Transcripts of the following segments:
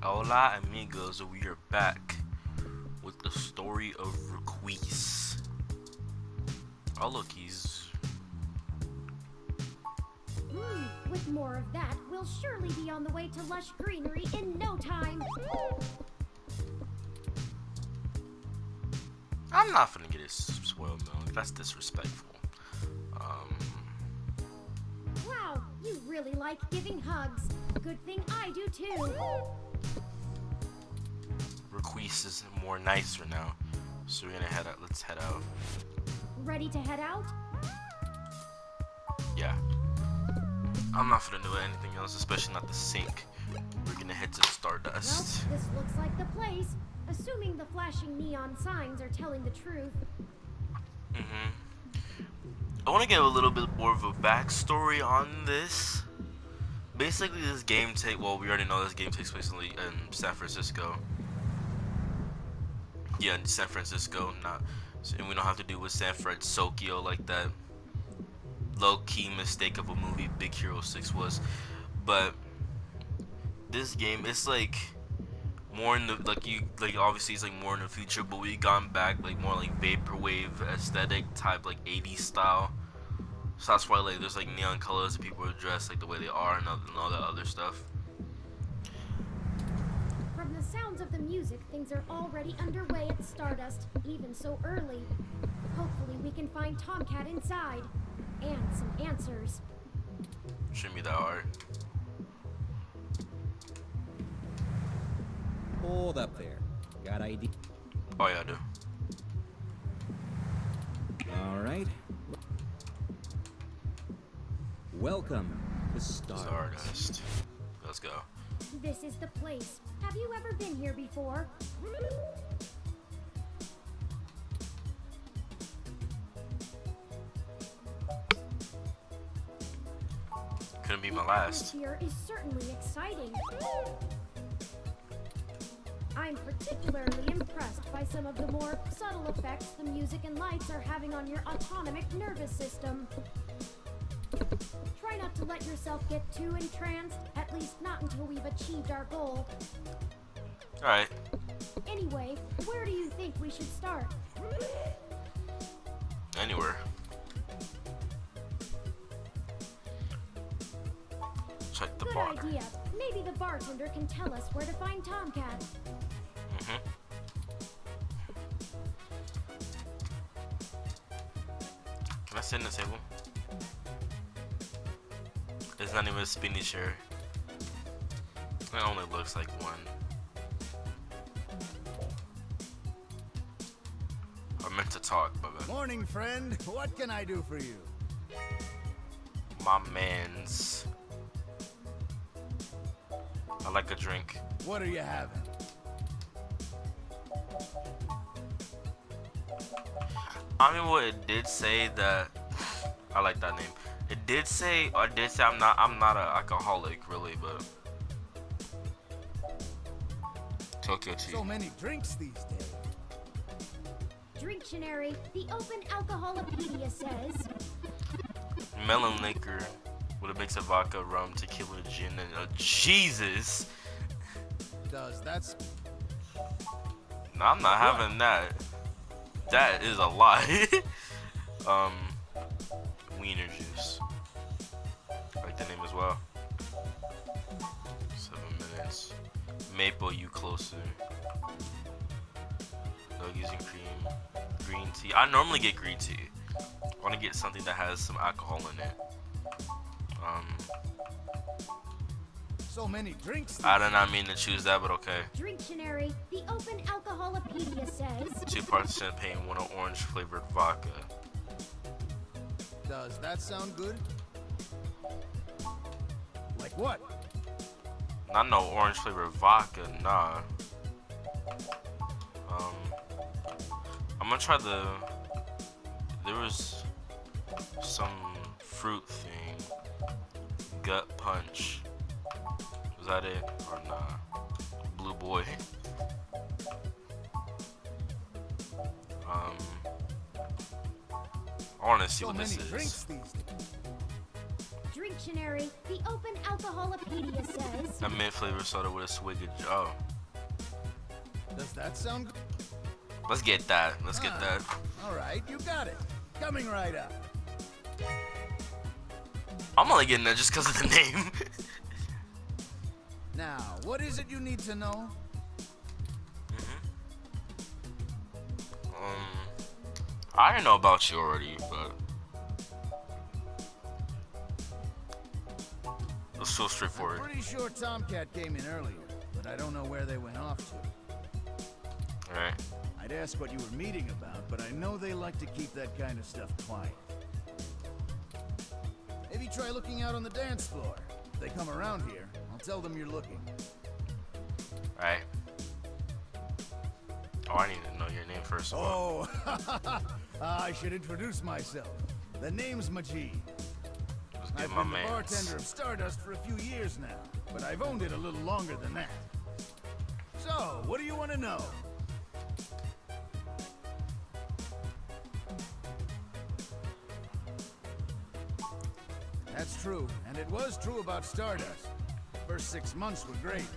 Hola amigos, we are back with the story of Requise. Oh look, he's... With more of that, we'll surely be on the way to lush greenery in no time. I'm not finna get his spoiled milk, that's disrespectful. Wow, you really like giving hugs. Good thing I do too. Requise is more nicer now, so we're gonna head out. Let's head out. Ready to head out? Yeah. I'm not finna do anything else, especially not the sink. We're gonna head to Stardust. Well, this looks like the place. Assuming the flashing neon signs are telling the truth. I want to give a little bit more of a backstory on this. Basically, this game we already know this game takes place in San Francisco. Yeah, in San Francisco, and we don't have to do with San Francisco like that low-key mistake of a movie Big Hero 6 was. But this game, it's like more in the obviously it's like more in the future, but we gone back like more like vaporwave aesthetic type, like 80s style. So that's why like there's like neon colors, people are dressed like the way they are, and all that other stuff. From the sounds of the music, things are already underway at Stardust, even so early. Hopefully we can find Tomcat inside. And some answers. Shouldn't be that hard. Hold up there. Got ID? Oh yeah, I do. Alright. Welcome to Stardust. Let's go. This is the place. Have you ever been here before? Couldn't be my last. The atmosphere is certainly exciting. I'm particularly impressed by some of the more subtle effects the music and lights are having on your autonomic nervous system. Try not to let yourself get too entranced, at least not until we've achieved our goal. Alright. Anyway, where do you think we should start? Anywhere. Check the bar. Good idea. Maybe the bartender can tell us where to find Tomcat. Can I sit in the table? It's not even a spinny chair. It only looks like one. I meant to talk, but Morning, friend. What can I do for you? my man's. I like a drink. What are you having? I mean, what it did say that I like that name. It did say, I'm not an alcoholic really, but Tokyo tea. So many drinks these days. Dictionary, the Open Alcoholopedia says. Melon liquor with a mix of vodka, rum, tequila, gin, and Jesus. Does that's No, I'm not having that. That is a lot. Wiener juice. I like the name as well. 7 minutes. Maple you closer. Nuggies and cream. Green tea. I normally get green tea. I want to get something that has some alcohol in it. so many drinks? I did not mean to choose that, but okay. Dictionary, the Open Alcoholopedia says. 2 parts champagne, 1 orange flavored vodka. Does that sound good? Like what? Not no orange flavored vodka, nah. I'm gonna try there was some fruit thing. Gut punch. Was that it? Or nah? Blue boy. I wanna see So what this many is. drinks these days. Drinctionary. The Open Alcoholopedia says. A mint flavored soda with a swig of. Oh. Does that sound good? Let's get that. Let's get that. All right, you got it. Coming right up. I'm only getting that just because of the name. Now, what is it you need to know? I know about you already, but it's so straightforward. I'm pretty sure Tomcat came in earlier, but I don't know where they went off to. Alright. I'd ask what you were meeting about, but I know they like to keep that kind of stuff quiet. Maybe try looking out on the dance floor. If they come around here, I'll tell them you're looking. Alright. Oh, I need to know your name first of all. Oh, I should introduce myself. The name's Majid. Let's get I've my been the man. bartender of Stardust for a few years now, but I've owned it a little longer than that. So, what do you want to know? That's true, and it was true about Stardust. The first 6 months were great,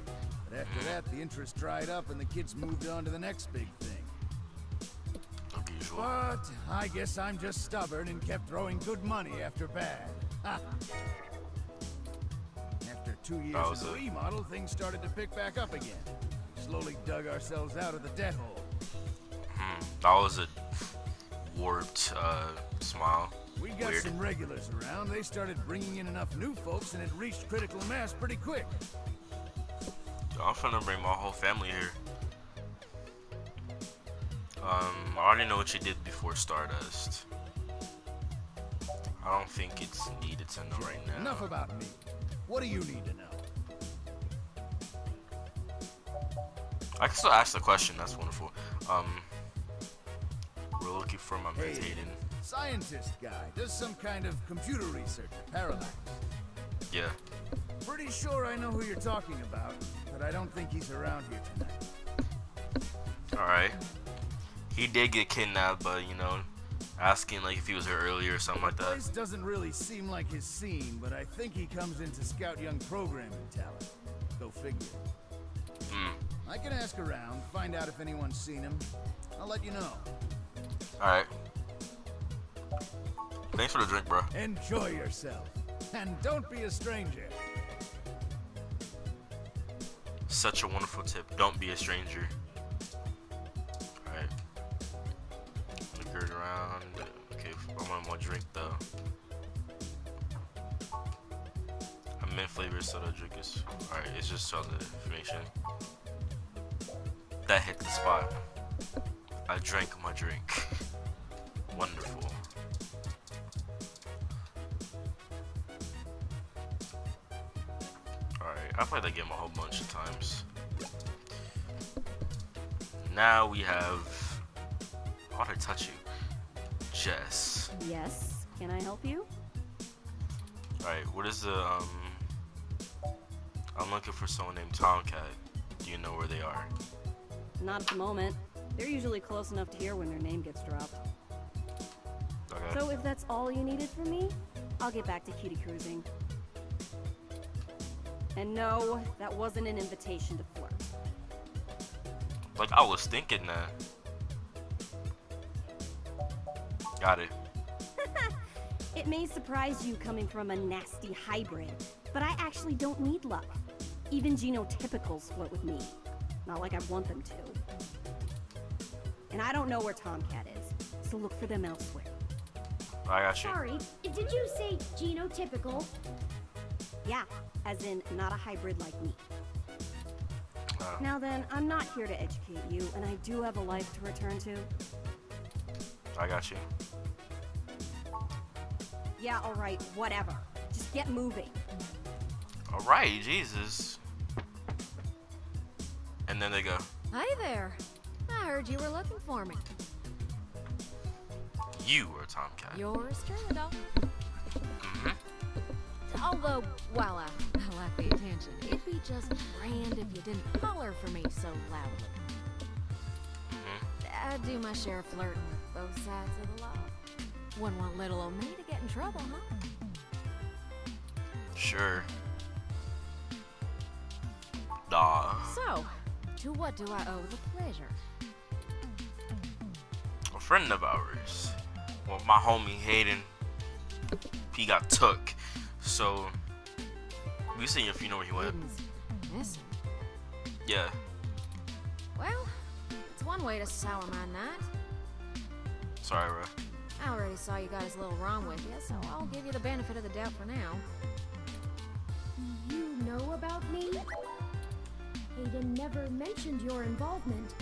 but after that, the interest dried up and the kids moved on to the next big thing. Unusual. But I guess I'm just stubborn and kept throwing good money after bad. After 2 years in the remodel, things started to pick back up again. We slowly dug ourselves out of the debt hole. That was a warped smile. We got Weird. some regulars around. They started bringing in enough new folks, and it reached critical mass pretty quick. I'm finna bring my whole family here. I already know what you did before Stardust. I don't think it's needed to know right now. Enough about me. What do you need to know? I can still ask the question. That's wonderful. We're looking for my man Hayden. Scientist guy. Does some kind of computer research. Parallax. Yeah. Pretty sure I know who you're talking about, but I don't think he's around here tonight. All right. He did get kidnapped, but you know, asking like if he was here earlier or something like that. This doesn't really seem like his scene, but I think he comes in to scout young programming talent. Go figure. I can ask around, find out if anyone's seen him. I'll let you know. All right. Thanks for the drink, bro. Enjoy yourself. And don't be a stranger. Such a wonderful tip. Don't be a stranger. Alright. Look around. Okay, I want more drink though. A mint flavored soda drink is. Alright, it's just all the information. That hit the spot. I drank my drink. Wonderful. I played that game a whole bunch of times. Now we have. How did I touch you? Jess. Yes. Can I help you? Alright, what is the I'm looking for someone named Tomcat. Do you know where they are? Not at the moment. They're usually close enough to hear when their name gets dropped. Okay. So if that's all you needed from me, I'll get back to cutie cruising. And no, that wasn't an invitation to flirt. Like I was thinking that. Got it. It may surprise you coming from a nasty hybrid, but I actually don't need luck. Even genotypicals flirt with me. Not like I want them to. And I don't know where Tomcat is, so look for them elsewhere. I got you. Sorry, did you say genotypical? Yeah, as in not a hybrid like me. Now then, I'm not here to educate you, and I do have a life to return to. I got you. Yeah, alright, whatever. Just get moving. Alright, Jesus. And then they go. Hi there. I heard you were looking for me. You are Tomcat. Yours truly, though. Mm-hmm. Although, while I like the attention, it'd be just grand if you didn't holler for me so loudly. I do my share of flirting with both sides of the law. Wouldn't want little old me to get in trouble, huh? Sure. Nah. So, to what do I owe the pleasure? A friend of ours. Well, my homie Hayden. He got took. So, we seen if you know where he went. Hayden's missing. Yeah. Well, it's one way to sour my night. Sorry, bro. I already saw you got as little wrong with you, so I'll give you the benefit of the doubt for now. You know about me? Hayden never mentioned your involvement.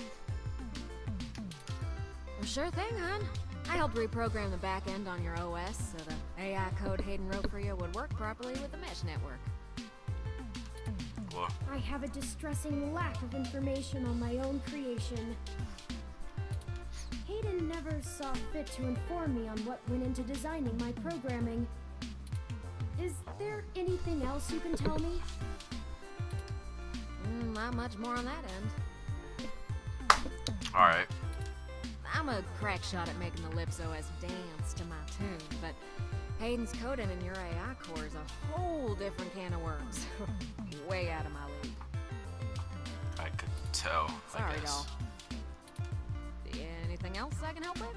Well, sure thing, hon. I helped reprogram the back end on your OS so the AI code Hayden wrote for you would work properly with the mesh network. Cool. I have a distressing lack of information on my own creation. Hayden never saw fit to inform me on what went into designing my programming. Is there anything else you can tell me? Not much more on that end. Alright. I'm a crack shot at making the Lips OS dance to my tune, but Hayden's coding in your AI core is a whole different can of worms. Way out of my league. I could tell. I Sorry, guess. doll. Anything else I can help with?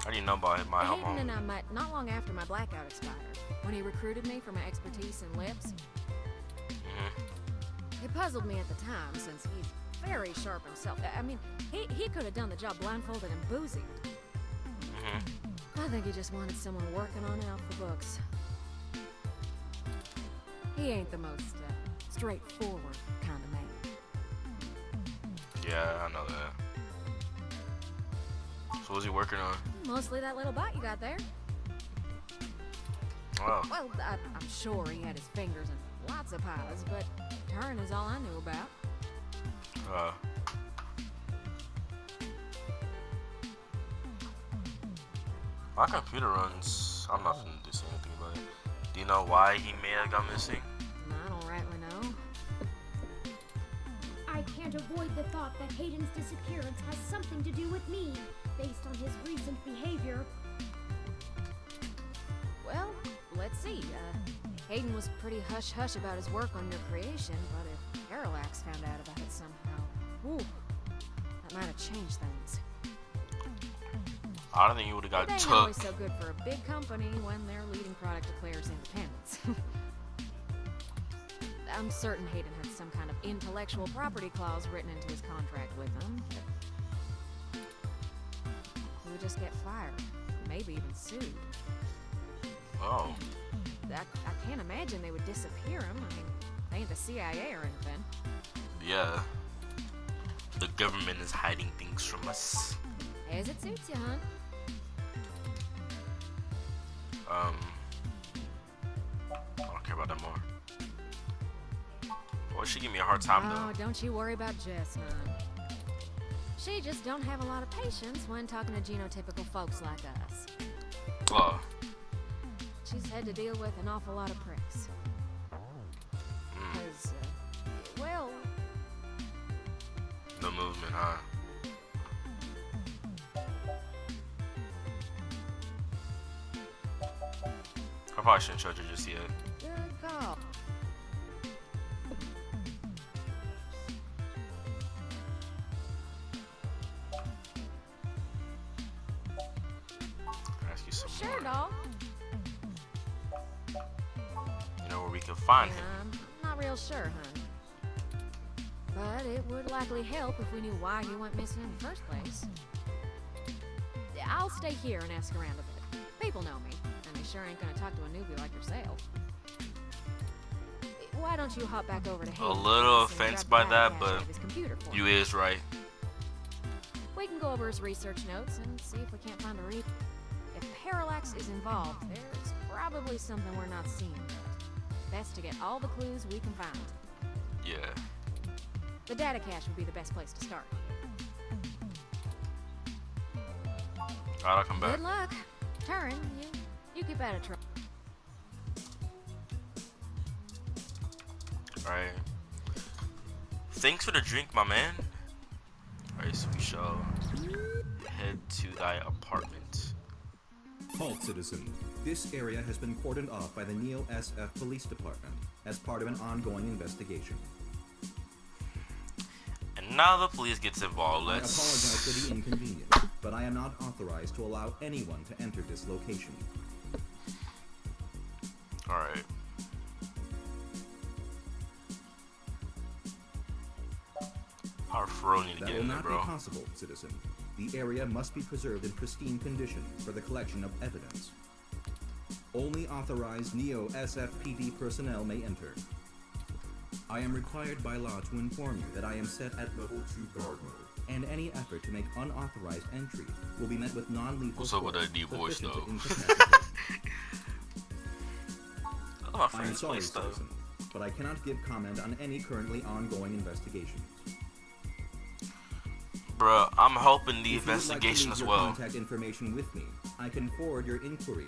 How do you know about my Hayden home? and I met not long after my blackout expired, when he recruited me for my expertise in lips. It puzzled me at the time, since he's very sharp himself. I mean, he could have done the job blindfolded and boozy. I think he just wanted someone working on it off the books. He ain't the most straightforward kind of man. Yeah, I know that. So what's he working on? Mostly that little bot you got there. Oh, Well, I'm sure he had his fingers in lots of pies, but Turing is all I knew about. my computer runs. I'm not gonna do anything about it. Do you know why he may have gone missing? I don't rightly know. I can't avoid the thought that Hayden's disappearance has something to do with me, based on his recent behavior. Well, let's see. Hayden was pretty hush-hush about his work on your creation, but if Parallax found out about it somehow, ooh, that might have changed things. I don't think he would have got It ain't took. always so good for a big company when their leading product declares independence. I'm certain Hayden had some kind of intellectual property clause written into his contract with them. He would just get fired, maybe even sued. Oh, I can't imagine they would disappear him. I mean, they ain't the CIA or anything. yeah. The government is hiding things from us. As it suits you, hon. I don't care about that more. Boy, she give me a hard time Oh, though. don't you worry about Jess, hon. She just don't have a lot of patience when talking to genotypical folks like us. Oh, She's had to deal with an awful lot of pricks. Because, well, the movement, huh? I probably shouldn't judge her just yet. good call. I'll ask you some Sure, more. doll. You know where we can find him. I'm not real sure, hon. But it would likely help if we knew why he went missing in the first place. I'll stay here and ask around a bit. People know me, and they sure ain't gonna talk to a newbie like yourself. Why don't you hop back over to Hayden's little place and offensed grab by the that, cache but out of his computer for You me? is right. We can go over his research notes and see if we can't find a read. If Parallax is involved, there's probably something we're not seeing yet. Best to get all the clues we can find. Yeah. The data cache would be the best place to start. Alright, I'll come back. Good luck. Turing, you keep at it, Troy. Alright. Thanks for the drink, my man. Alright, so we shall head to thy apartment. Halt, citizen. This area has been cordoned off by the Neo SF Police Department as part of an ongoing investigation. And now the police gets involved. I apologize for the inconvenience, but I am not authorized to allow anyone to enter this location. Alright. Our fro need to That get will in there, not bro. be possible, citizen. The area must be preserved in pristine condition for the collection of evidence. Only authorized Neo SFPD personnel may enter. I am required by law to inform you that I am set at level 2 guard mode, and any effort to make unauthorized entry will be met with non-lethal What's up with force that deep voice, sufficient though? to incapacitate. Oh, my I am friend's sorry, play stuff. citizen, but I cannot give comment on any currently ongoing investigations. Bruh, I'm helping the If you would like to investigation leave as your well. contact information with me, I can forward your inquiry.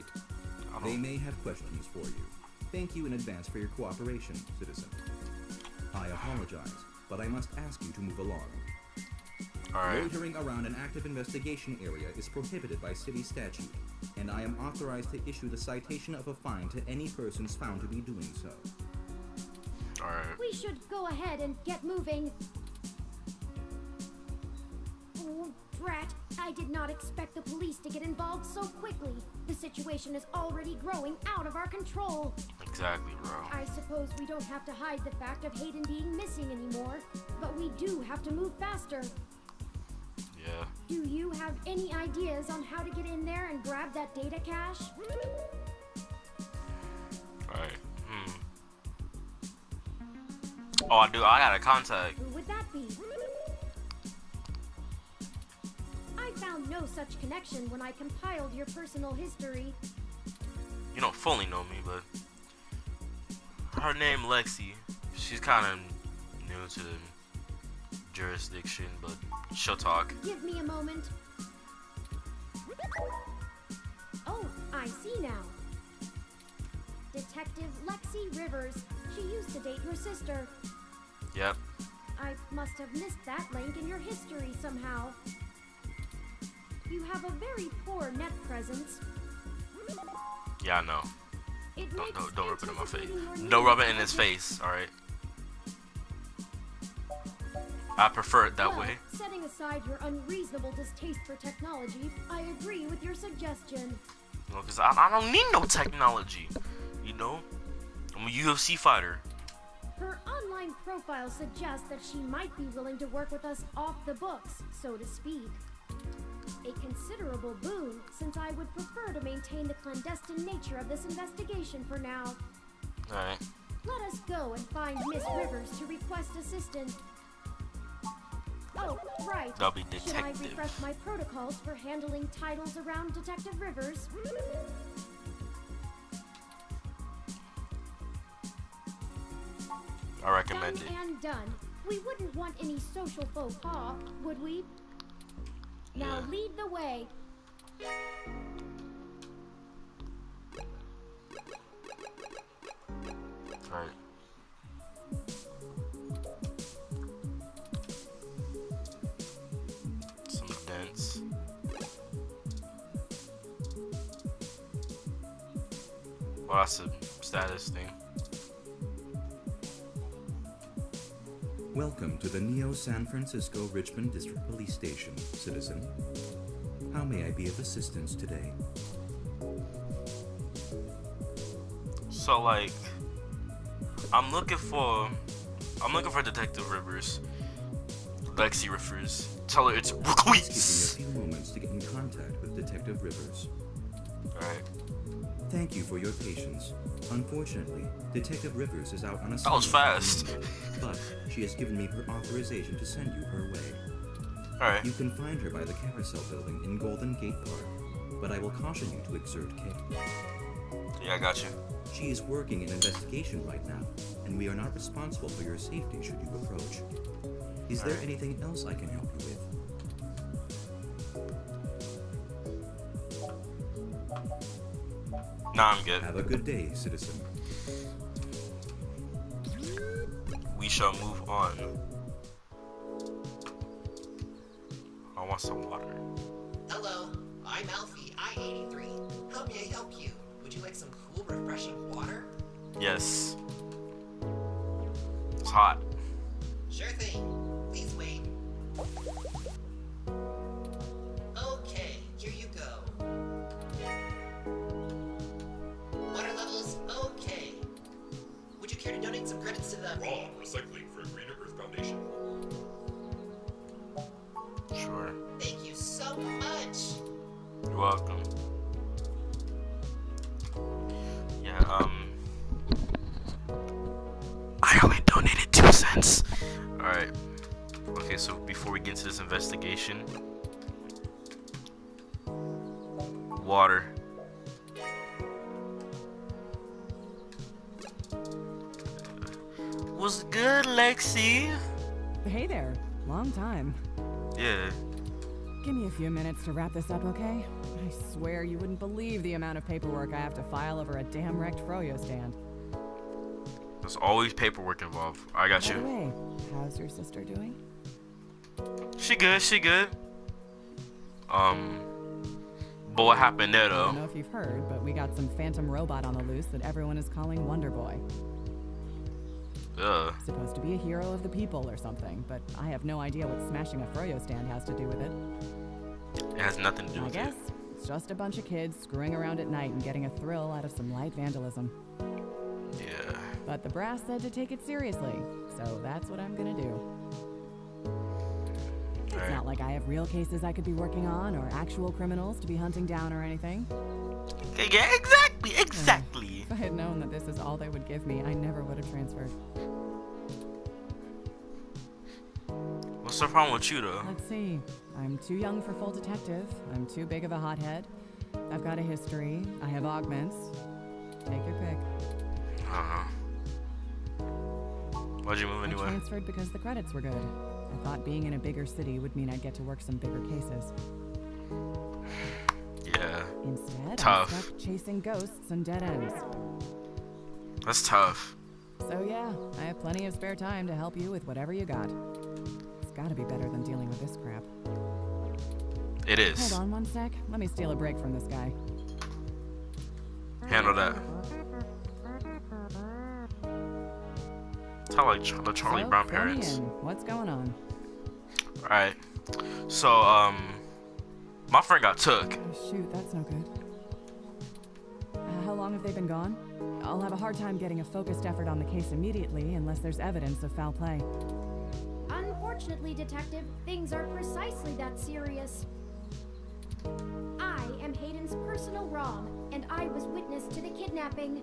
I They don't, may have questions for you. Thank you in advance for your cooperation, citizen. I apologize, but I must ask you to move along. alright. Loitering around an active investigation area is prohibited by city statute, and I am authorized to issue the citation of a fine to any persons found to be doing so. Alright. We should go ahead and get moving. Oh, drat. I did not expect the police to get involved so quickly. The situation is already growing out of our control. Exactly, bro. I suppose we don't have to hide the fact of Hayden being missing anymore, but we do have to move faster. Yeah. Do you have any ideas on how to get in there and grab that data cache? Alright. Oh, I do. I got a contact. Who would that be? I found no such connection when I compiled your personal history. You don't fully know me, but her name Lexi. She's kind of new to the jurisdiction, but she'll talk. Give me a moment. Oh, I see now. Detective Lexi Rivers. She used to date your sister. Yep. I must have missed that link in your history somehow. You have a very poor net presence. Yeah, I know. It makes Don't rub it in my face. anticipating your Don't new rub it in his project- face. All right. I prefer it that Well, way. setting aside your unreasonable distaste for technology, I agree with your suggestion. You know, 'cause I don't need no technology. You know, I'm a UFC fighter. Her online profile suggests that she might be willing to work with us off the books, so to speak. A considerable boon, since I would prefer to maintain the clandestine nature of this investigation for now. All right. Let us go and find Miss Rivers to request assistance. Oh, right. That'll be Should I detective. refresh my protocols for handling titles around Detective Rivers? I recommend Done it. and done. We wouldn't want any social faux pas, would we? Now Yeah. lead the way. All right. Some dents. Well, that's a status thing. Welcome to the Neo San Francisco Richmond District Police Station, citizen. How may I be of assistance today? So like, I'm looking for Detective Rivers. Lexi Rivers. Tell her it's Please Ruiz. give me a few moments to get in contact with Detective Rivers. Alright. Thank you for your patience. Unfortunately, Detective Rivers is out on a That was fast. but she has given me her authorization to send you her way. Alright. You can find her by the Carousel Building in Golden Gate Park, but I will caution you to exert care. Yeah, I got you. She is working an investigation right now, and we are not responsible for your safety should you approach. Is there Alright. anything else I can help you with? Nah, I'm good. Have a good day, citizen. We shall move on. I want some water. I'm Alfie, I-83. How may I help you? Would you like some cool, refreshing water? Yes. It's hot. Sure thing. Please wait. Okay, here you go. Water levels, okay. Would you care to donate some credits to the Raw recycling for Greener Earth Foundation. Sure. Thank you so much. You're welcome. Yeah, I only donated 2 cents. Alright. Okay, so before we get into this investigation. Water. What's good, Lexi? Hey there. Long time. Yeah. Give me a few minutes to wrap this up, okay? I swear you wouldn't believe the amount of paperwork I have to file over a damn wrecked Froyo stand. There's always paperwork involved. I got By the you. way, how's your sister doing? She good, she good. But what happened there I don't though? know if you've heard, but we got some phantom robot on the loose that everyone is calling Wonder Boy. Ugh. Supposed to be a hero of the people or something, but I have no idea what smashing a Froyo stand has to do with it. It has nothing to do I with guess it. it's just a bunch of kids screwing around at night and getting a thrill out of some light vandalism. Yeah. But the brass said to take it seriously, so that's what I'm gonna do. It's Alright. not like I have real cases I could be working on or actual criminals to be hunting down or anything. Yeah, exactly, exactly. If I had known that this is all they would give me, I never would have transferred. What's the problem with you though? Let's see. I'm too young for full detective. I'm too big of a hothead. I've got a history. I have augments. Take your pick. I don't know. Why'd you move I anyway? transferred because the credits were good. I thought being in a bigger city would mean I'd get to work some bigger cases. Yeah. Instead, Tough. I'm stuck chasing ghosts and dead ends. That's tough. So yeah, I have plenty of spare time to help you with whatever you got. It's gotta be better than dealing with this crap. It is. Hold on one sec. Let me steal a break from this guy. Handle that. Sound like the Charlie So, Brown fill me parents. in. What's going on? Alright. So, my friend got took. Oh, shoot, that's no good. How long have they been gone? I'll have a hard time getting a focused effort on the case immediately unless there's evidence of foul play. Unfortunately, Detective, things are precisely that serious. I am Hayden's personal ROM, and I was witness to the kidnapping.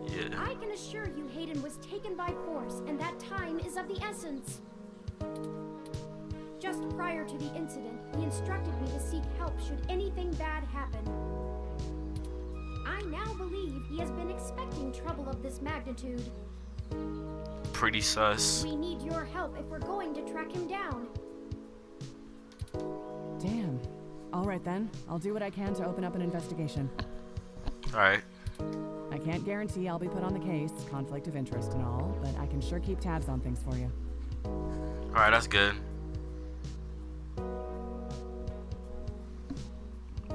Yeah. I can assure you Hayden was taken by force, and that time is of the essence. Just prior to the incident, he instructed me to seek help should anything bad happen. I now believe he has been expecting trouble of this magnitude. Pretty sus. We need your help if we're going to track him down. Damn. All right then, I'll do what I can to open up an investigation. Alright. I can't guarantee I'll be put on the case, conflict of interest and all, but I can sure keep tabs on things for you. Alright, that's good.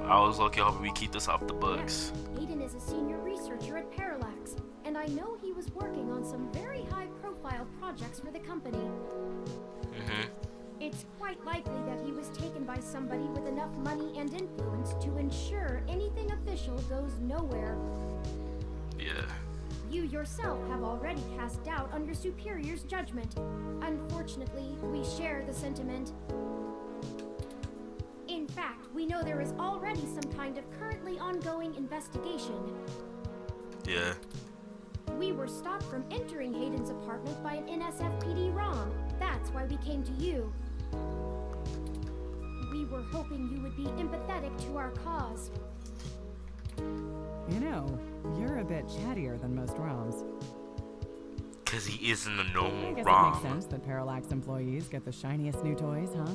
I was lucky hoping we keep this off the books. Hayden is a senior researcher at Parallax, and I know he was working on some very high-profile projects for the company. It's quite likely that he was taken by somebody with enough money and influence to ensure anything official goes nowhere. Yeah. You yourself have already cast doubt on your superior's judgment. Unfortunately, we share the sentiment. In fact, we know there is already some kind of currently ongoing investigation. Yeah. We were stopped from entering Hayden's apartment by an NSFPD ROM. That's why we came to you. We were hoping you would be empathetic to our cause. You know, you're a bit chattier than most ROMs. Cause he isn't a I normal guess it ROM. makes sense that Parallax employees get the shiniest new toys, huh?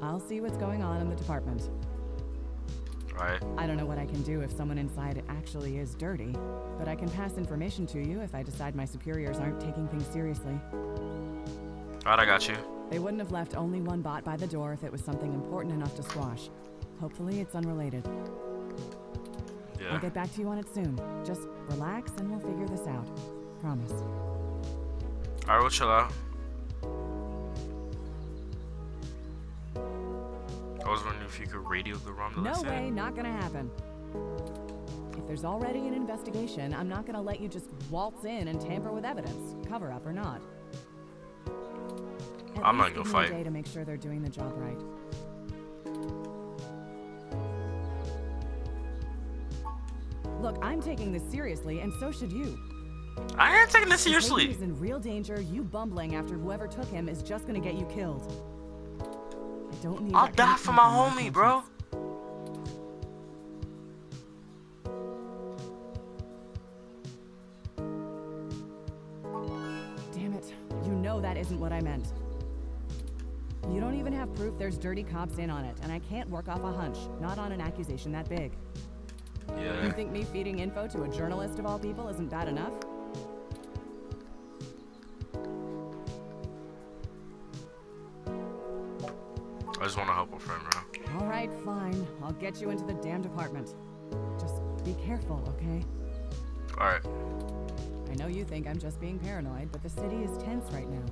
I'll see what's going on in the department. Right. I don't know what I can do if someone inside actually is dirty, but I can pass information to you if I decide my superiors aren't taking things seriously. Alright, I got you. They wouldn't have left only one bot by the door if it was something important enough to squash. Hopefully it's unrelated. Yeah. I'll get back to you on it soon. Just relax and we'll figure this out. Promise. Alright, we'll chill out. I was wondering if you could radio the ROM to No listen. way, not gonna happen. If there's already an investigation, I'm not gonna let you just waltz in and tamper with evidence, cover up or not. I'm not gonna give me fight. a day to make sure they're doing the job right. Look, I'm taking this seriously, and so should you. I ain't taking this If seriously. Hayden is in real danger. You bumbling after whoever took him is just gonna get you killed. I don't need. I'll that die kind of for my crap on homie, conscience. bro. Damn it. You know that isn't what I meant. You don't even have proof there's dirty cops in on it, and I can't work off a hunch, not on an accusation that big. You Yeah. think me feeding info to a journalist of all people isn't bad enough? I just want to help a friend, bro. All right, fine. I'll get you into the damn department. Just be careful, okay? Alright. I know you think I'm just being paranoid, but the city is tense right now.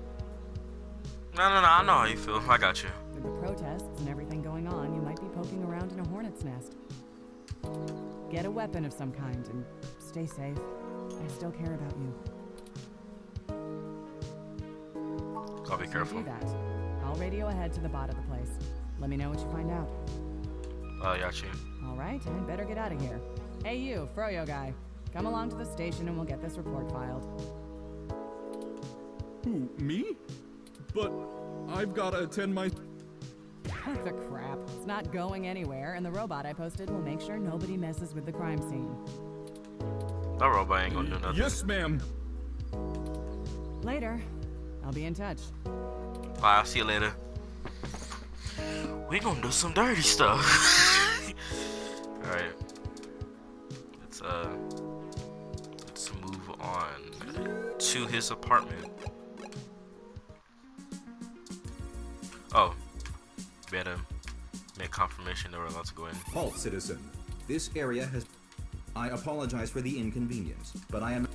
No, I know how you feel. I got you. With the protests and everything going on, you might be poking around in a hornet's nest. Get a weapon of some kind and stay safe. I still care about you. I'll be So careful. do that. I'll radio ahead to the bot of the place. Let me know what you find out. I got you. All right, I better get out of here. Hey you, Froyo guy. Come along to the station and we'll get this report filed. Who, me? But I've gotta attend my... Cut the crap. It's not going anywhere, and the robot I posted will make sure nobody messes with the crime scene. That robot ain't gonna do nothing. Yes, ma'am. Later. I'll be in touch. Alright, I'll see you later. We gonna do some dirty stuff. Alright. Let's move on to his apartment. Oh. We had to make confirmation that we're allowed to go in. Halt, citizen. This area has... I apologize for the inconvenience, but I am...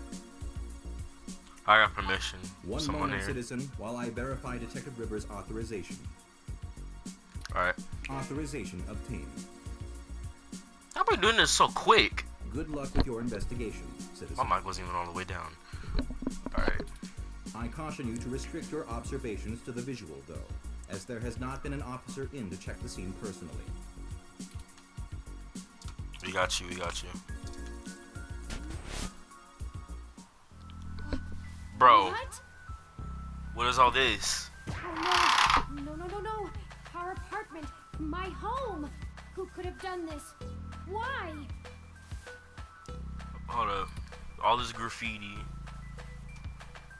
I got permission. One Someone moment, here. citizen, while I verify Detective Rivers' authorization. Alright. Authorization obtained. How am I doing this so quick? Good luck with your investigation, citizen. My mic wasn't even all the way down. Alright. I caution you to restrict your observations to the visual, though, as there has not been an officer in to check the scene personally. We got you. Bro. What? What is all this? Oh no. No. Our apartment. My home. Who could have done this? Why? Hold up. All this graffiti.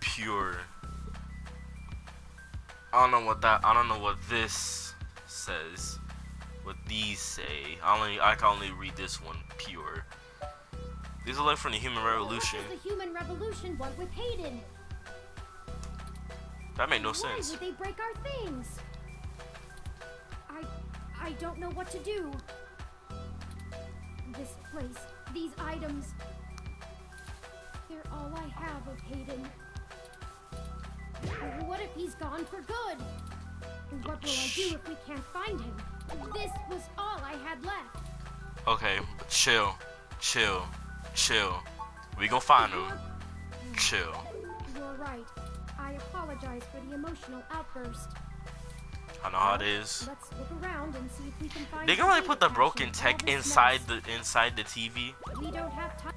Pure. I don't know what this says. What these say. I can only read this one. Pure. These are like from the Human Revolution. What does the Human Revolution want with Hayden? That made no Why sense. would they break our things? I don't know what to do. This place, these items, they're all I have of Hayden. What if he's gone for good? What will I do if we can't find him? This was all I had left. Okay, but chill. We gon' find him. Chill. You're right. I apologize for the emotional outburst. I know how it is. Let's look around and see if we can find. They can really put the data broken cache in all tech this inside the TV. mess. We don't have time.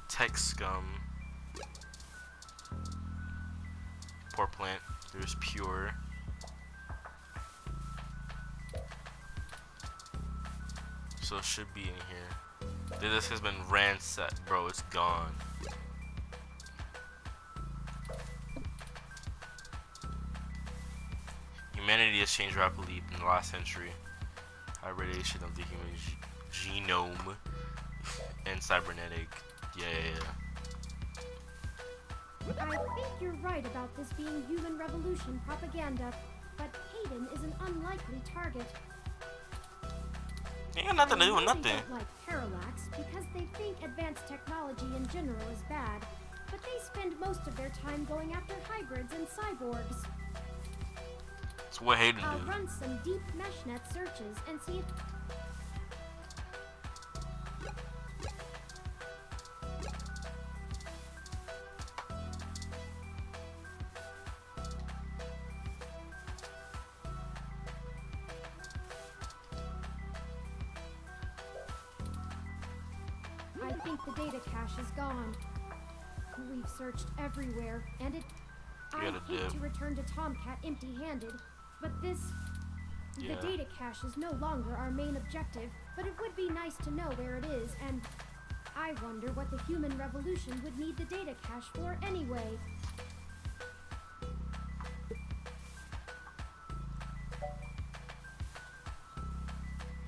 Tech scum. Poor plant. There's pure. So it should be in here. This has been ransacked, bro. It's gone. Humanity has changed rapidly in the last century. High radiation of the human genome and cybernetic. Yeah. I think you're right about this being Human Revolution propaganda, but Hayden is an unlikely target. Ain't got nothing to do with They nothing. don't like Parallax because they think advanced technology in general is bad, but they spend most of their time going after hybrids and cyborgs. That's what Hayden I'll do. run some deep meshnet searches and see if... I think the data cache is gone. We've searched everywhere, and it... I Get a hate dip. to return to Tomcat empty-handed, but this... Yeah. The data cache is no longer our main objective, but it would be nice to know where it is, and... I wonder what the Human Revolution would need the data cache for anyway.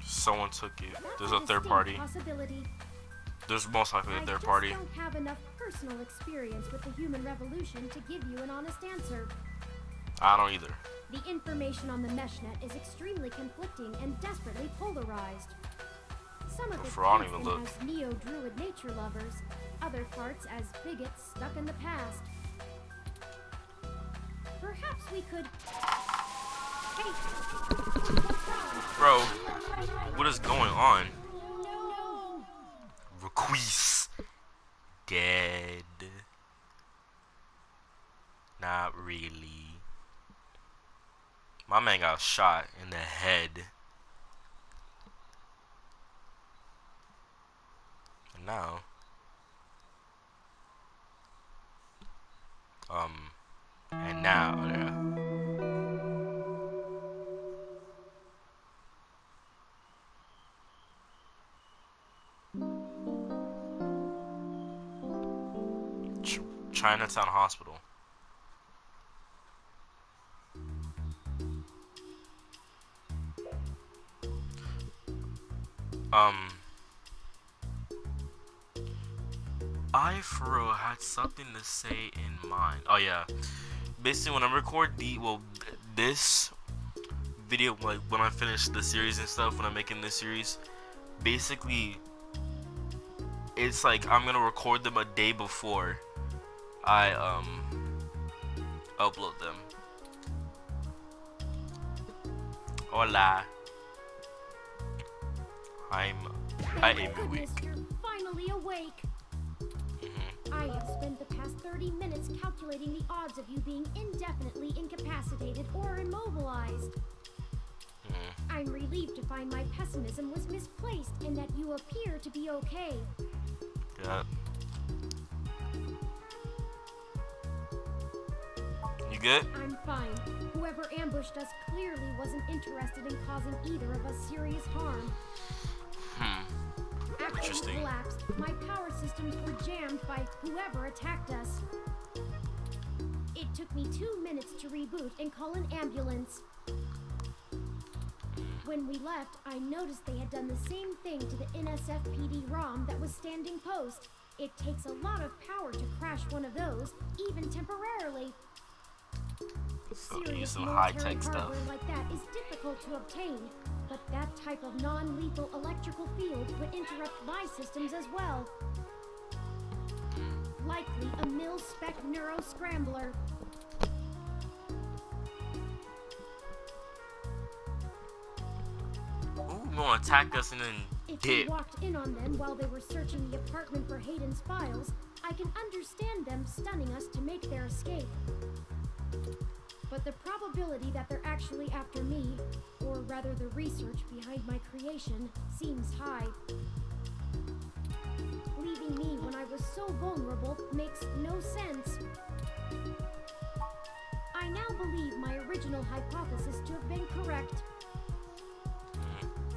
Someone took it. That's There's a third distinct party. Possibility. There's most likely a I third just party. don't have enough personal experience with the Human Revolution to give you an honest answer. I don't either. The information on the meshnet is extremely conflicting and desperately polarized. Some of it For all I paints don't them even as neo-druid nature lovers, other parts as bigots stuck in the past. Perhaps we could... Hey! What's wrong? Bro, what is going on? No! Requise. Dead. Not really. My man got shot in the head. And now. And now, yeah. Chinatown Hospital. I for real had something to say in mind. Oh yeah, basically when I record this video, like when I finish the series and stuff, when I'm making this series, basically it's like I'm gonna record them a day before I upload them. Hola. I am Thank awake. goodness you're finally awake. I have spent the past 30 minutes calculating the odds of you being indefinitely incapacitated or immobilized. I'm relieved to find my pessimism was misplaced and that you appear to be okay. Yeah. You good? I'm fine. Whoever ambushed us clearly wasn't interested in causing either of us serious harm. After we Interesting. collapsed, my power systems were jammed by whoever attacked us. It took me 2 minutes to reboot and call an ambulance. When we left, I noticed they had done the same thing to the NSFPD ROM that was standing post. It takes a lot of power to crash one of those, even temporarily. So use Serious some military high-tech stuff. hardware like that is difficult to obtain, but that type of non-lethal electrical field would interrupt my systems as well. Likely a mil-spec neuro-scrambler. Ooh, gonna attack us and then If we dip. walked in on them while they were searching the apartment for Hayden's files, I can understand them stunning us to make their escape. But the probability that they're actually after me, or rather the research behind my creation, seems high. Leaving me when I was so vulnerable makes no sense. I now believe my original hypothesis to have been correct.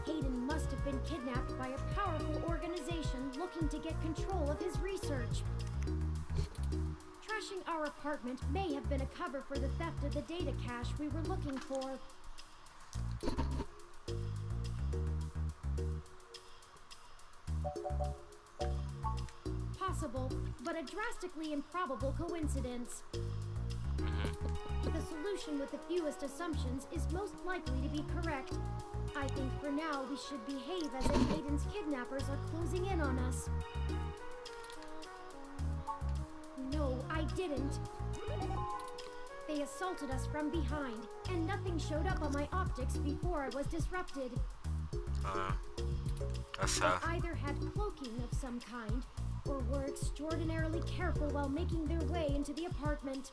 Hayden must have been kidnapped by a powerful organization looking to get control of his research. Trashing our apartment may have been a cover for the theft of the data cache we were looking for. possible, but a drastically improbable coincidence. The solution with the fewest assumptions is most likely to be correct. I think for now we should behave as if Hayden's kidnappers are closing in on us. No, I didn't. They assaulted us from behind, and nothing showed up on my optics before I was disrupted. That's They either had cloaking of some kind, or were extraordinarily careful while making their way into the apartment.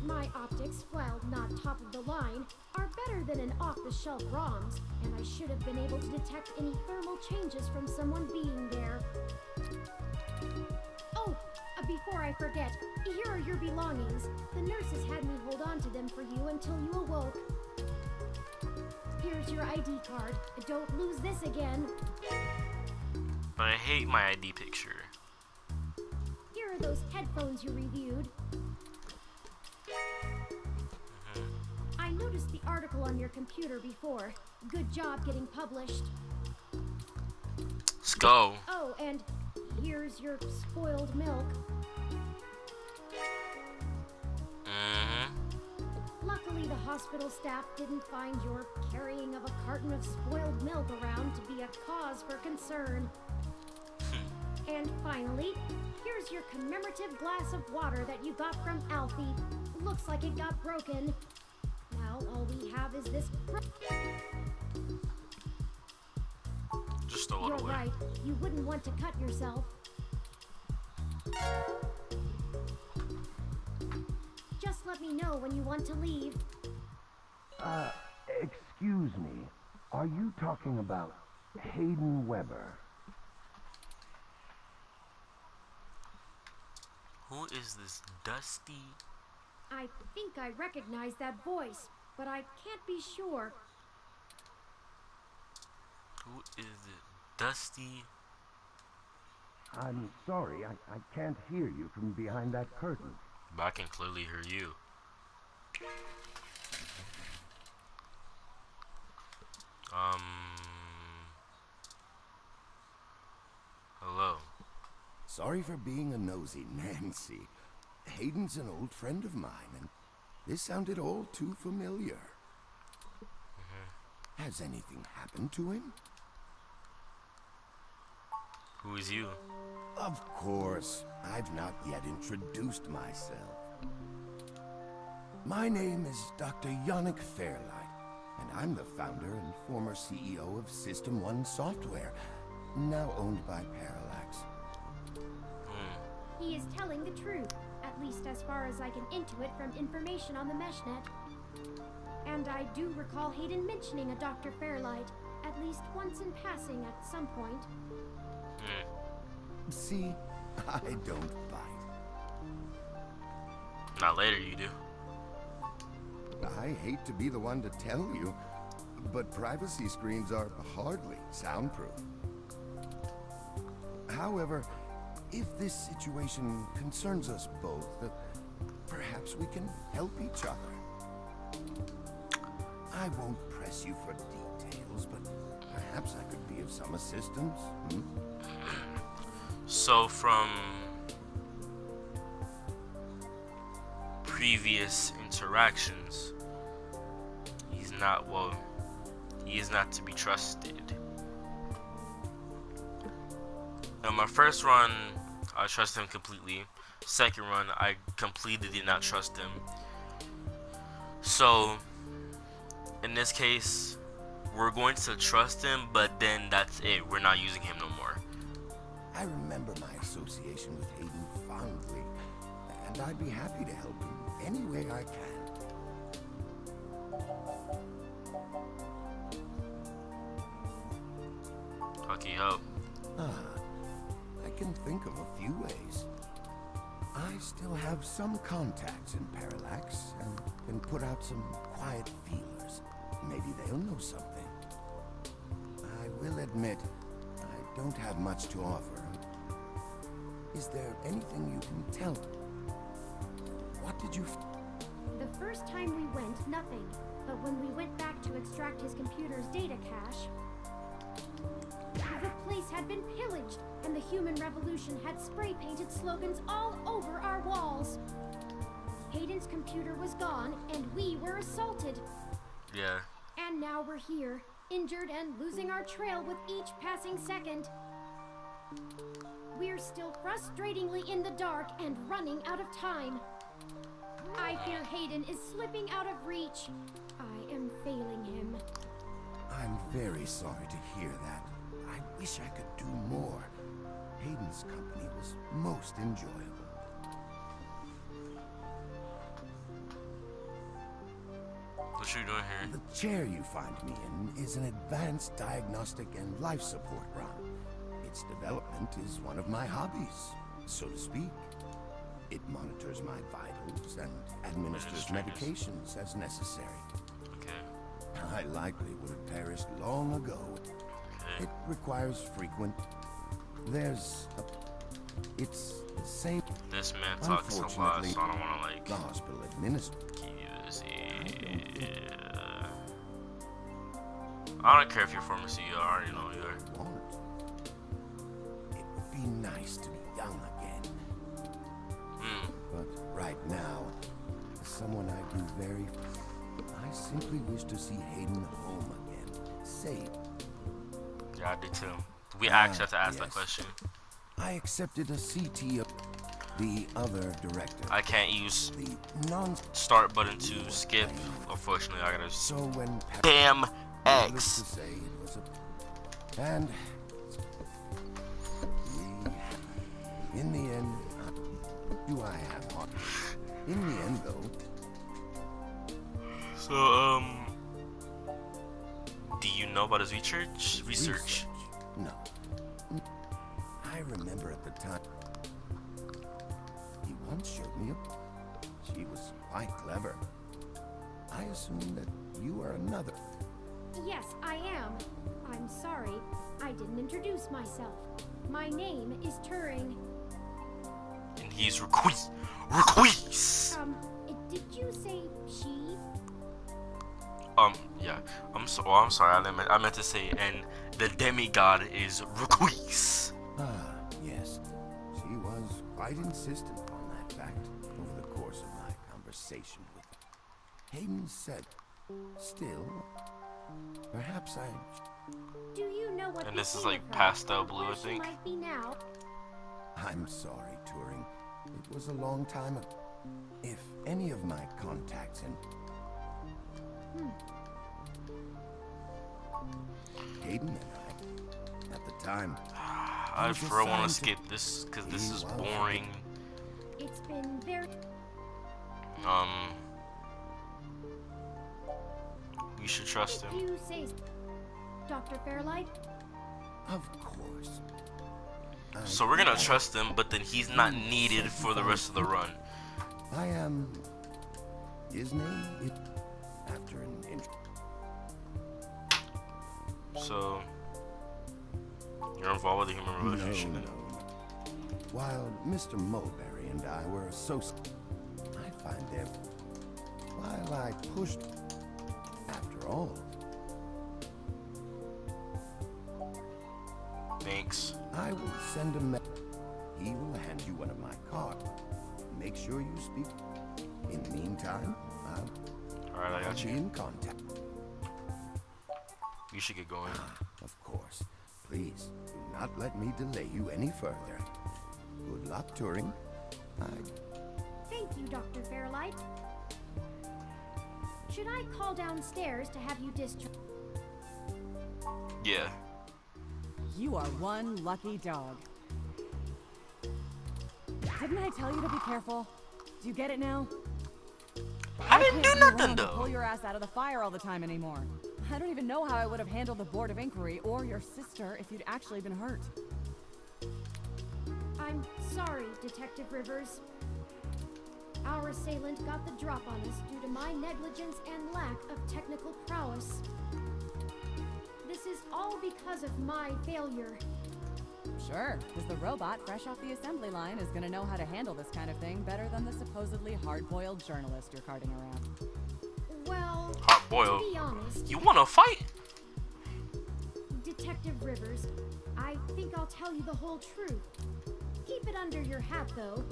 My optics, while not top of the line, are better than an off-the-shelf ROMs, and I should have been able to detect any thermal changes from someone being there. Oh, before I forget, here are your belongings. The nurses had me hold on to them for you until you awoke. Here's your ID card. Don't lose this again. But I hate my ID picture. Here are those headphones you reviewed. I noticed the article on your computer before. Good job getting published. Let's go. Oh, and here's your spoiled milk. Luckily, the hospital staff didn't find your carrying of a carton of spoiled milk around to be a cause for concern. And finally, here's your commemorative glass of water that you got from Alfie. Looks like it got broken. Now all we have is this. Just throw it away. You're right. You wouldn't want to cut yourself. Just let me know when you want to leave. Excuse me. Are you talking about Hayden Weber? Who is this Dusty? I think I recognize that voice, but I can't be sure. Who is it? Dusty? I'm sorry, I can't hear you from behind that curtain. But I can clearly hear you. Hello. Sorry for being a nosy, Nancy. Hayden's an old friend of mine, and this sounded all too familiar. Has anything happened to him? Who is you? Of course, I've not yet introduced myself. My name is Dr. Yannick Fairlight, and I'm the founder and former CEO of System 1 Software, now owned by Parallax. He is telling the truth, at least as far as I can intuit from information on the meshnet. And I do recall Hayden mentioning a Dr. Fairlight, at least once in passing at some point. See, I don't bite. Not later, you do. I hate to be the one to tell you, but privacy screens are hardly soundproof. However, if this situation concerns us both, perhaps we can help each other. I won't press you for details, but perhaps I could be of some assistance. So from previous interactions, he is not to be trusted. Now, my first run, I trust him completely. Second run, I completely did not trust him. So, in this case, we're going to trust him, but then that's it. We're not using him no more. I remember my association with Hayden fondly, and I'd be happy to help him any way I can. How can you help? I can think of a few ways. I still have some contacts in Parallax and can put out some quiet feelers. Maybe they'll know something. I will admit, I don't have much to offer. Is there anything you can tell me? What did you... The first time we went, nothing. But when we went back to extract his computer's data cache, the place place had been pillaged, and the human revolution had spray-painted slogans all over our walls. Hayden's computer was gone, and we were assaulted. Yeah. And now we're here, injured and losing our trail with each passing second. We're still frustratingly in the dark and running out of time. I fear Hayden is slipping out of reach. I am failing him. I'm very sorry to hear that. I wish I could do more. Hayden's company was most enjoyable. What you doing here? The chair you find me in is an advanced diagnostic and life support run. Its development is one of my hobbies, so to speak. It monitors my vitals and administers medications as necessary. Okay. I likely would have perished long ago. Okay. It requires frequent... It's the same... This man talks a lot, so I don't want to, like... The hospital administers... I don't care if you're pharmacy, you already know you are. It would be nice to be young again. But right now, as someone I do very... I simply wish to see Hayden home again. Safe. Yeah, I did too. We actually have to ask that question. I accepted a CT of the other director. I can't use the start button to skip. Unfortunately, I gotta... So when... Damn X. To say it was a... And... In the end... do I have heart? In the end, though... So, do you know about his research? No. I remember at the time... He once showed me a... She was quite clever. I assume that you are another... Yes, I am. I'm sorry. I didn't introduce myself. My name is Turing. And he's Requise. Did you say she? Yeah. I'm sorry. I meant to say, and the demigod is Requise. Ah, yes. She was quite insistent on that fact over the course of my conversation with her. Hayden said, still, perhaps I... Do you know what? And this is like pastel blue, I think. Might be now. I'm sorry, Turing. It was a long time ago. If any of my contacts and... Hayden and I, at the time... I for want to skip this because this is boring. It's been very... You should trust him. You say, Dr. Fairlight? Of course. So we're gonna trust him, but then he's not needed for the rest of the run. I am... His name is... After an intro. So... You're involved with the Human Revolution? No. While Mr. Mulberry and I were associates, I find them... While I pushed... After all... Thanks. I will send a message. He will hand you one of my cards. Make sure you speak. In the meantime, Alright, I got you. In contact. You should get going. Of course. Please, do not let me delay you any further. Good luck, Turing. Thank you, Dr. Fairlight. Should I call downstairs to have you discharged? Yeah. You are one lucky dog. Didn't I tell you to be careful? Do you get it now? I didn't do nothing to though. Pull your ass out of the fire all the time anymore. I don't even know how I would have handled the Board of Inquiry or your sister if you'd actually been hurt. I'm sorry, Detective Rivers. Our assailant got the drop on us due to my negligence and lack of technical prowess. This is all because of my failure. Sure, because the robot fresh off the assembly line is gonna know how to handle this kind of thing better than the supposedly hard-boiled journalist you're carting around. Well, hard-boiled. to be honest, you wanna fight? Detective Rivers, I think I'll tell you the whole truth. Keep it under your hat, though.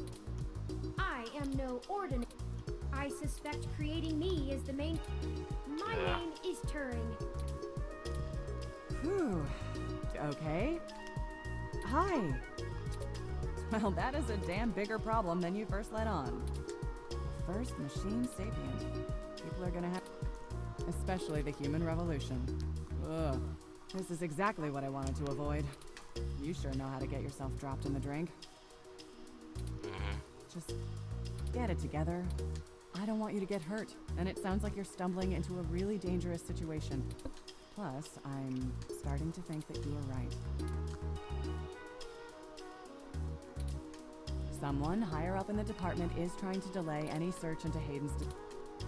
I am no ordinary. I suspect creating me is the main. My name is Turing. Whew. Okay. Hi. Well, that is a damn bigger problem than you first let on. First machine sapient. People are gonna have... Especially the human revolution. Ugh. This is exactly what I wanted to avoid. You sure know how to get yourself dropped in the drink. Just get it together. I don't want you to get hurt, and it sounds like you're stumbling into a really dangerous situation. Plus, I'm starting to think that you are right. Someone higher up in the department is trying to delay any search into Hayden's...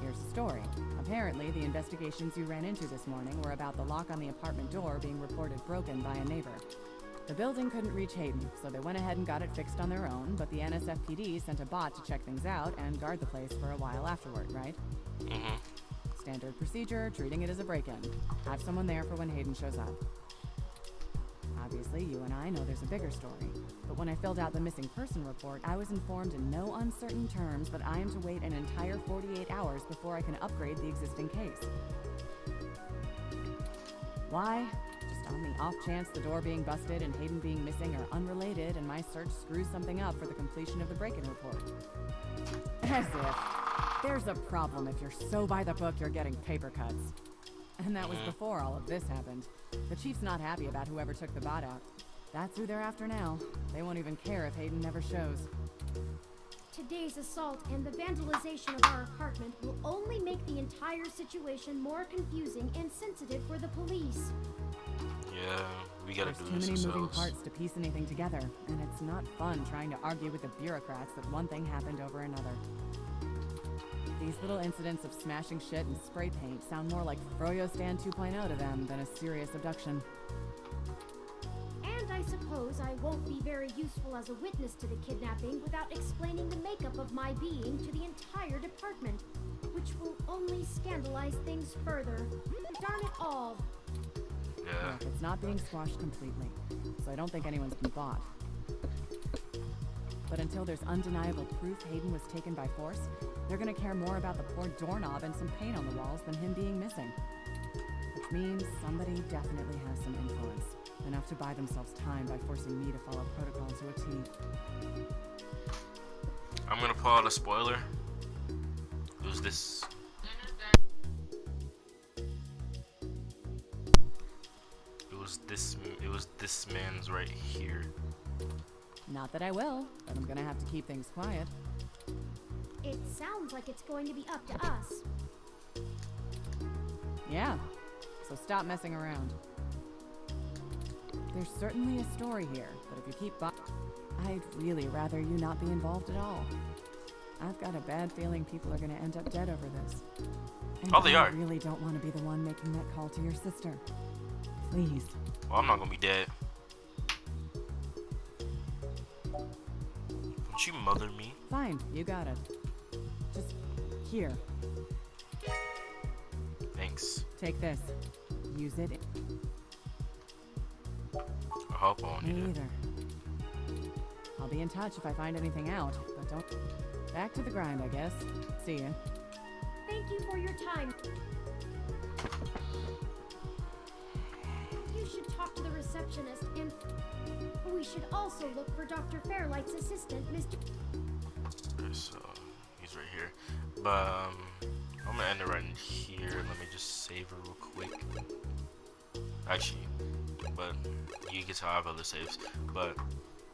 Here's the story. Apparently, the investigations you ran into this morning were about the lock on the apartment door being reported broken by a neighbor. The building couldn't reach Hayden, so they went ahead and got it fixed on their own, but the NSFPD sent a bot to check things out and guard the place for a while afterward, right? Standard procedure, treating it as a break-in. Have someone there for when Hayden shows up. Obviously, you and I know there's a bigger story, but when I filled out the missing person report, I was informed in no uncertain terms that I am to wait an entire 48 hours before I can upgrade the existing case. Why? Just on the off chance the door being busted and Hayden being missing are unrelated and my search screws something up for the completion of the break-in report. As if. There's a problem if you're so by the book you're getting paper cuts. And that was before all of this happened. The chief's not happy about whoever took the bot out. That's who they're after now. They won't even care if Hayden never shows. Today's assault and the vandalization of our apartment will only make the entire situation more confusing and sensitive for the police. Yeah, we gotta do this There's too many moving ourselves. parts to piece anything together, and it's not fun trying to argue with the bureaucrats that one thing happened over another. These little incidents of smashing shit and spray paint sound more like Froyo Stand 2.0 to them than a serious abduction. And I suppose I won't be very useful as a witness to the kidnapping without explaining the makeup of my being to the entire department, which will only scandalize things further. Darn it all. Yeah. Look, it's not being squashed completely, so I don't think anyone's been bought. But until there's undeniable proof Hayden was taken by force, they're gonna care more about the poor doorknob and some paint on the walls than him being missing. Which means somebody definitely has some influence. Enough to buy themselves time by forcing me to follow protocol to a T. I'm gonna pull out a spoiler. It was this. It was this man's right here. Not that I will, but I'm gonna have to keep things quiet. It sounds like it's going to be up to us. Yeah, so stop messing around. There's certainly a story here, but if you keep I'd really rather you not be involved at all. I've got a bad feeling people are gonna end up dead over this. And Oh, they I are. really don't want to be the one making that call to your sister. Please. Well, I'm not gonna be dead. Don't you mother me? Fine, you got it. Just here. Thanks. Take this. Use it. I hope I won't Me need it. either. I'll be in touch if I find anything out, but don't... Back to the grind, I guess. See ya. Thank you for your time. You should talk to the receptionist, and we should also look for Dr. Fairlight's assistant, Mr. Okay, so he's right here. But I'm gonna end it right in here. Let me just save it real quick. Actually, but you can tell I have other saves. But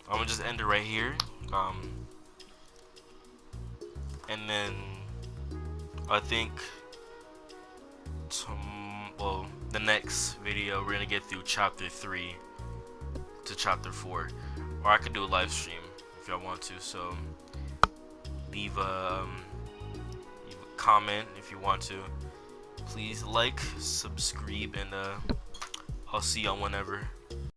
I'm gonna just end it right here. And then I think the next video we're gonna get through chapter 3 to chapter 4, or I could do a live stream if y'all want to. So leave a comment if you want to. Please like, subscribe, and I'll see y'all whenever.